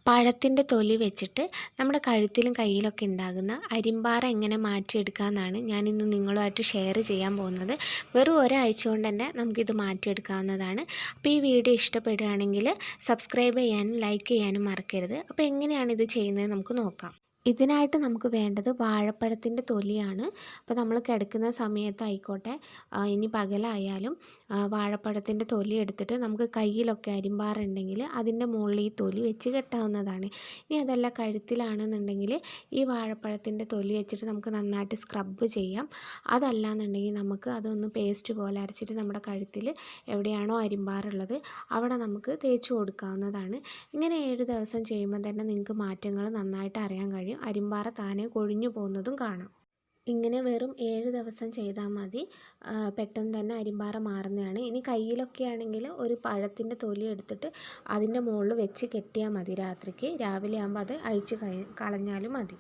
പഴത്തിൻ്റെ തൊലി വെച്ചിട്ട് നമ്മുടെ കഴുത്തിലും കയ്യിലൊക്കെ ഉണ്ടാകുന്ന അരിമ്പാറ എങ്ങനെ മാറ്റിയെടുക്കാമെന്നാണ് ഞാനിന്ന് നിങ്ങളുമായിട്ട് ഷെയർ ചെയ്യാൻ പോകുന്നത്. വെറും ഒരാഴ്ച കൊണ്ട് തന്നെ നമുക്കിത് മാറ്റിയെടുക്കാവുന്നതാണ്. അപ്പോൾ ഈ വീഡിയോ ഇഷ്ടപ്പെടുകയാണെങ്കിൽ സബ്സ്ക്രൈബ് ചെയ്യാനും ലൈക്ക് ചെയ്യാനും മറക്കരുത്. അപ്പോൾ എങ്ങനെയാണ് ഇത് ചെയ്യുന്നത് നമുക്ക് നോക്കാം. ഇതിനായിട്ട് നമുക്ക് വേണ്ടത് വാഴപ്പഴത്തിൻ്റെ തൊലിയാണ്. അപ്പോൾ നമ്മൾ കിടക്കുന്ന സമയത്തായിക്കോട്ടെ ഇനി പകലായാലും വാഴപ്പഴത്തിൻ്റെ തൊലി എടുത്തിട്ട് നമുക്ക് കയ്യിലൊക്കെ അരിമ്പാറ ഉണ്ടെങ്കിൽ അതിൻ്റെ മുകളിൽ ഈ തൊലി വെച്ച് കെട്ടാവുന്നതാണ്. ഇനി അതല്ല കഴുത്തിലാണെന്നുണ്ടെങ്കിൽ ഈ വാഴപ്പഴത്തിൻ്റെ തൊലി വെച്ചിട്ട് നമുക്ക് നന്നായിട്ട് സ്ക്രബ് ചെയ്യാം. അതല്ല എന്നുണ്ടെങ്കിൽ നമുക്ക് അതൊന്ന് പേസ്റ്റ് പോലെ അരച്ചിട്ട് നമ്മുടെ കഴുത്തിൽ എവിടെയാണോ അരിമ്പാറുള്ളത് അവിടെ നമുക്ക് തേച്ച് കൊടുക്കാവുന്നതാണ്. ഇങ്ങനെ 7 ദിവസം ചെയ്യുമ്പോൾ തന്നെ നിങ്ങൾക്ക് മാറ്റങ്ങൾ നന്നായിട്ട് അറിയാൻ കഴിയും. അരിമ്പാറ താനെ കൊഴിഞ്ഞു പോകുന്നതും കാണാം. ഇങ്ങനെ വെറും 7 ദിവസം ചെയ്താൽ മതി, പെട്ടെന്ന് തന്നെ അരിമ്പാറ മാറുന്നതാണ്. ഇനി കയ്യിലൊക്കെ ആണെങ്കിൽ ഒരു പഴത്തിൻ്റെ തൊലി എടുത്തിട്ട് അതിൻ്റെ മുകളിൽ വെച്ച് കെട്ടിയാൽ മതി. രാത്രിക്ക് രാവിലെ ആകുമ്പോൾ അത് അഴിച്ച് കളഞ്ഞാലും മതി.